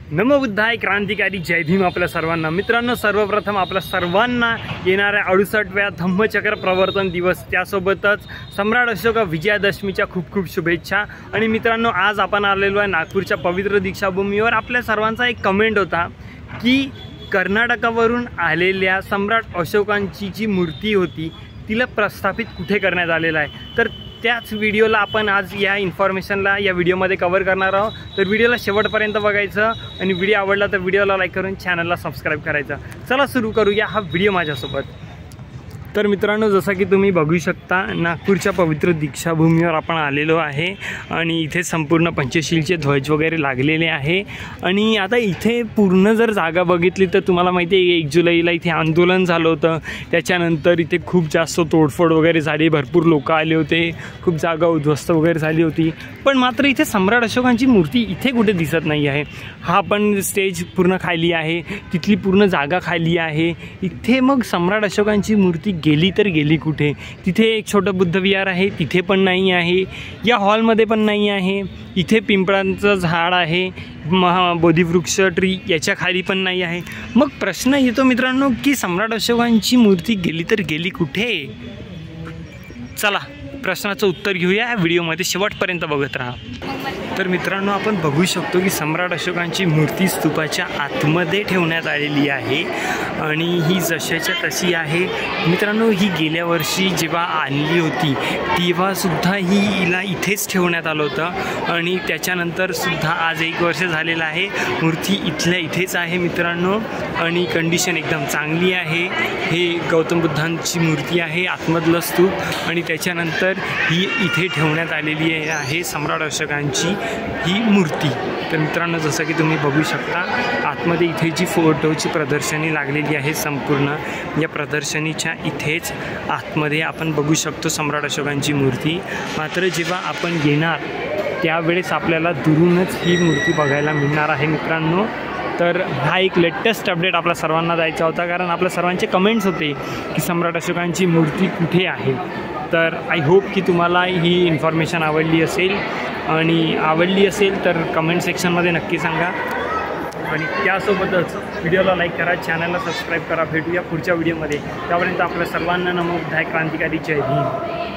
नमो बुद्धाय, क्रांतिकारी, जय भीम आपल्या सर्वांना। मित्रांनो, सर्वप्रथम आपल्या सर्वांना येणाऱ्या 68व्या धम्मचक्र प्रवर्तन दिवस त्यासोबतच सम्राट अशोक विजयादशमीच्या खूप खूप शुभेच्छा। आणि मित्रांनो, आज आपण आलेलो आहे नागपूरच्या पवित्र दीक्षाभूमीवर। आपल्या सर्वांचा एक कमेंट होता की कर्नाटकावरून आलेल्या सम्राट अशोकांची जी मूर्ती होती तिला प्रस्थापित कुठे करण्यात आलेला आहे, तर त्याच व्हिडिओला आपण आज या इन्फॉर्मेशनला या व्हिडिओमध्ये कव्हर करणार आहोत। तर व्हिडिओला शेवटपर्यंत बघायचं आणि व्हिडिओ आवडला तर व्हिडिओला लाईक करून चॅनलला सबस्क्राईब करायचं। चला सुरू करूया हा व्हिडिओ माझ्यासोबत। तर मित्रांनो, जसं की तुम्ही बघू शकता, नागपूरच्या पवित्र दीक्षाभूमीवर आपण आलेलो आहे आणि इथे संपूर्ण पंचशीलचे ध्वज वगैरे लागलेले आहे। आणि आता इथे पूर्ण जर जागा बघितली तर तुम्हाला माहिती आहे 1 जुलैला इथे आंदोलन झालं होतं। त्याच्यानंतर इथे खूप जास्त तोडफोड वगैरे झाली, भरपूर लोक आले होते, खूप जागा उद्ध्वस्त वगैरे झाली होती। पण मात्र इथे सम्राट अशोकांची मूर्ती इथे कुठे दिसत नाही आहे। हा पण स्टेज पूर्ण खाली आहे, तिथली पूर्ण जागा खाली आहे। इथे मग सम्राट अशोकांची मूर्ती गेली तर गेली कुठे? तिथे एक छोटं बुद्ध विहार आहे, तिथे पण नाही आहे, या हॉलमध्ये पण नाही आहे, इथे पिंपळांचं झाड आहे, बोधिवृक्ष ट्री याच्या खाली पण नाही आहे। मग प्रश्न येतो मित्रांनो की सम्राट अशोकांची मूर्ती गेली तर गेली कुठे? चला प्रश्नाचं उत्तर घेऊया, व्हिडिओमध्ये शेवटपर्यंत बघत राहा। तर मित्रांनो, आपण बघू शकतो की सम्राट अशोकांची मूर्ती स्तूपाच्या आतमध्ये ठेवण्यात आलेली आहे आणि ही जशाच्या तशी आहे। मित्रांनो, ही गेल्या वर्षी जेव्हा आणली होती तेव्हासुद्धा हिला इथेच ठेवण्यात आलं होतं आणि त्याच्यानंतर सुद्धा आज 1 वर्ष झालेलं आहे, मूर्ती इथल्या इथेच आहे मित्रांनो। आणि कंडिशन एकदम चांगली आहे। हे गौतम बुद्धांची मूर्ती आहे, आतमधलं स्तूप, आणि त्याच्यानंतर ही इथे ठेवण्यात आलेली आहे सम्राट अशोकांची ही मूर्ती। तर मित्रांनो, जसं की तुम्ही बघू शकता, आतमध्ये इथे जी फोटोची प्रदर्शनी लागलेली आहे संपूर्ण, या प्रदर्शनीच्या इथेच आतमध्ये आपण बघू शकतो सम्राट अशोकांची मूर्ती। मात्र जेव्हा आपण येणार त्यावेळेस आपल्याला दुरूनच ही मूर्ती बघायला मिळणार आहे मित्रांनो। तर हा एक लेटेस्ट अपडेट आपल्या सर्वांना द्यायचा होता, कारण आपल्या सर्वांचे कमेंट्स होते की सम्राट अशोकांची मूर्ती कुठे आहे। तर आय होप की तुम्हाला ही इन्फॉर्मेशन आवडली असेल, आणि आवडली असेल तर कमेंट सेक्शनमध्ये नक्की सांगा। आणि त्यासोबतच व्हिडिओला लाईक करा, चॅनलला सबस्क्राईब करा। भेटूया पुढच्या व्हिडिओमध्ये, त्यापर्यंत आपल्या सर्वांना नमो बुद्धाय, क्रांतिकारी, जय भीम।